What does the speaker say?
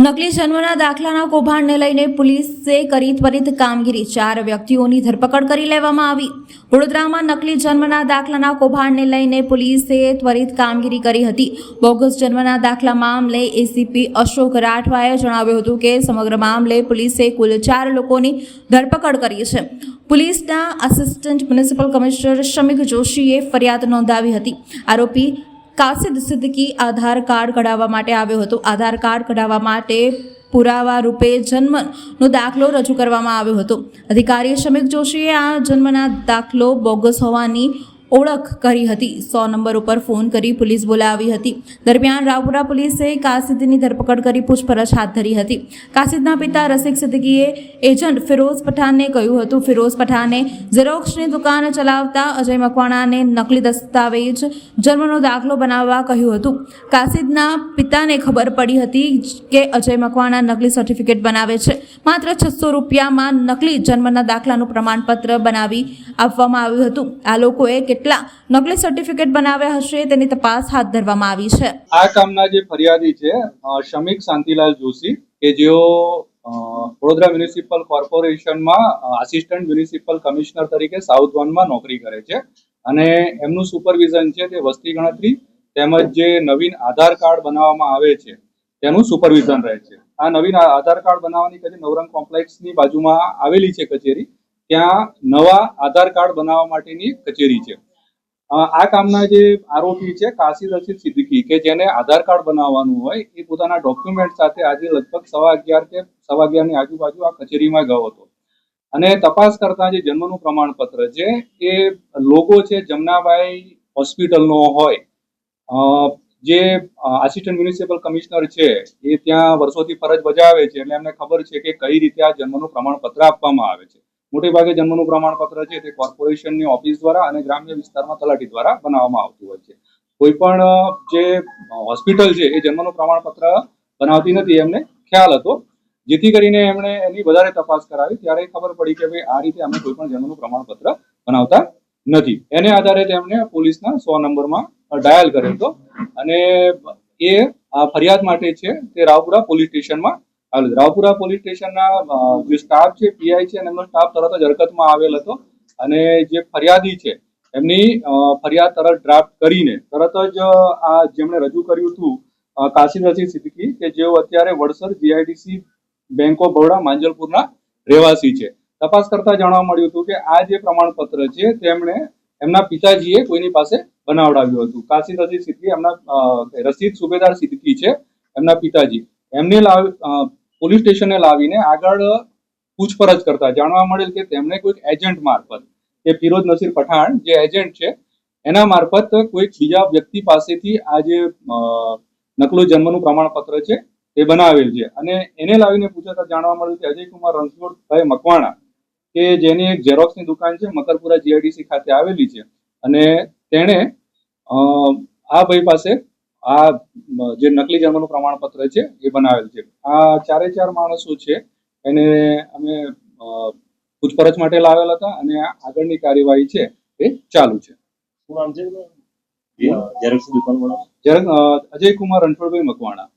નકલી જન્મના દાખલાના કૌભાંડને લઈને પોલીસે કરી ત્વરિત કામગીરી, 4 વ્યક્તિઓની ધરપકડ કરી લેવામાં આવી। વડોદરામાં નકલી જન્મના દાખલાના કૌભાંડને લઈને પોલીસે ત્વરિત કામગીરી કરી હતી। બોગસ જન્મના દાખલા મામલે એસીપી અશોક રાઠવાએ જણાવ્યું હતું કે સમગ્ર મામલે પોલીસે કુલ 4 લોકોની ધરપકડ કરી છે। પોલીસના આસિસ્ટન્ટ મ્યુનિસિપલ કમિશનર શમિક જોશીએ ફરિયાદ નોંધાવી હતી। આરોપી કાસિદ સિદ્દીકી આધાર કાર્ડ કઢાવવા માટે આવ્યો હતો। આધાર કાર્ડ કઢાવવા માટે પુરાવા રૂપે જન્મનો દાખલો રજૂ કરવામાં આવ્યો હતો। અધિકારી શમિક જોશીએ આ જન્મના દાખલો બોગસ હોવાની ઓળખ કરી હતી। 100 નંબર ઉપર ફોન કરી પોલીસ બોલાવી હતી। દરમિયાન રાવપુરા પોલીસે કાસિદની ધરપકડ કરી પૂછપરછ હાથ ધરી હતી। કાસિદના પિતા રસિક સિદ્દીકીએ એજન્ટ ફિરોઝ પઠાણને કહ્યું હતું। ફિરોઝ પઠાણે ઝેરોક્સની દુકાન ચલાવતા અજય મકવાણાને નકલી દસ્તાવેજ જન્મનો દાખલો બનાવવા કહ્યું હતું। કાસિદના પિતાને ખબર પડી હતી કે અજય મકવાણા નકલી સર્ટિફિકેટ બનાવે છે। માત્ર 600 રૂપિયામાં નકલી જન્મના દાખલાનું પ્રમાણપત્ર બનાવી આપવામાં આવ્યું હતું। આ લોકોએ કેટલા નકલી સર્ટિફિકેટ બનાવ્યા હશે તેની તપાસ હાથ ધરવામાં આવી છે। આ કામના જે ફરિયાદી છે શમિક શાંતિલાલ જોશી કે જેઓ વડોદરા મ્યુનિસિપલ કોર્પોરેશનમાં આસિસ્ટન્ટ મ્યુનિસિપલ કમિશનર તરીકે સાઉથ ઝોનમાં નોકરી કરે છે અને એમનું સુપરવિઝન છે તે વસ્તી ગણતરી તેમજ જે નવીન આધાર કાર્ડ બનાવવામાં આવે છે તેનું સુપરવિઝન રહે છે। આ નવીન આધાર કાર્ડ બનાવવાની કચેરી નવરંગ કોમ્પ્લેક્સની બાજુમાં આવેલી છે કચેરી। ત્યાં નવા આધાર કાર્ડ બનાવવા માટેની કચેરી છે। આ કામના જે આરોપી છે કાસિદ રશીદ સિદ્દીકી કે જેને આધાર કાર્ડ બનાવવાનું હોય એ પોતાના ડોક્યુમેન્ટ સાથે આજે લગભગ 11:15 કે 11:15 ની આજુબાજુ આ કચેરીમાં ગયો હતો અને તપાસ કરતા જે જન્મનું પ્રમાણપત્ર છે એ લોગો છે જમનાભાઈ હોસ્પિટલનો હોય। જે આસિસ્ટન્ટ મ્યુનિસિપલ કમિશનર છે એ ત્યાં વર્ષોથી ફરજ બજાવે છે એટલે એમને ખબર છે કે કઈ રીતે આ જન્મનું પ્રમાણપત્ર આપવામાં આવે છે। મોટે ભાગે જન્મનું પ્રમાણપત્ર છે તે કોર્પોરેશનની ઓફિસ દ્વારા અને ગ્રામ્ય વિસ્તારમાં તલાટી દ્વારા બનાવવામાં આવતું હોય છે। કોઈ પણ જે હોસ્પિટલ છે એ જન્મનું પ્રમાણપત્ર બનાવતી નથી એમને ખ્યાલ હતો, જેથી કરીને એમણે એની વધારે તપાસ કરાવી ત્યારે ખબર પડી કે ભાઈ આ રીતે અમે કોઈ પણ જન્મનું પ્રમાણપત્ર બનાવતા નથી। એને આધારે તેમણે પોલીસના 100 નંબરમાં ડાયલ કર્યો હતો અને એ ફરિયાદ માટે છે તે રાવપુરા પોલીસ સ્ટેશનમાં રાવપુરા પોલીસ સ્ટેશનના જે સ્ટાફ છે પીઆઈ છે અને એમનો સ્ટાફ તરત જ હરકતમાં આવેલ હતો અને જે ફરિયાદી છે એમની ફરિયાદ તરત ડ્રાફ્ટ કરીને તરત જ આ જેમણે રજૂ કર્યું હતું કાસિદ રશીદ સિદ્દીકી કે જેઓ અત્યારે Vadsar GIDC bank of Baroda માંજલપુરના રહેવાસી છે। તપાસ કરતા જાણવા મળ્યું હતું કે આ જે પ્રમાણપત્ર છે તેમણે એમના પિતાજીએ કોઈની પાસે બનાવડાવ્યું હતું। કાસિદ રશીદ સિદ્દીકી એમના રશીદ સુબેદાર સિદ્દીકી છે એમના પિતાજી, એમને પોલીસ સ્ટેશને લાવીને આગળ પૂછપરછ કરતા જાણવા મળેલ કે તેમણે કોઈક એજન્ટ મારફત કે ફિરોઝ નસીર પઠાણ જે એજન્ટ છે એના મારફત કોઈક બીજા વ્યક્તિ પાસેથી આ જે નકલું જન્મનું પ્રમાણપત્ર છે તે બનાવેલ છે અને એને લાવીને પૂછતા જાણવા મળ્યું કે અજયકુમાર રણછોડભાઈ મકવાણા કે જેની એક ઝેરોક્સની દુકાન છે મકરપુરા જીઆઈડીસી ખાતે આવેલી છે અને તેણે આ ભાઈ પાસે આ જે નકલી જન્મનું પ્રમાણપત્ર છે એ બનાવેલ છે। આ 4 માણસો છે એને અમે પૂછપરછ માટે લાવેલ હતા અને આગળની કાર્યવાહી છે એ ચાલુ છે। અજયકુમાર રણછોડભાઈ મકવાણા।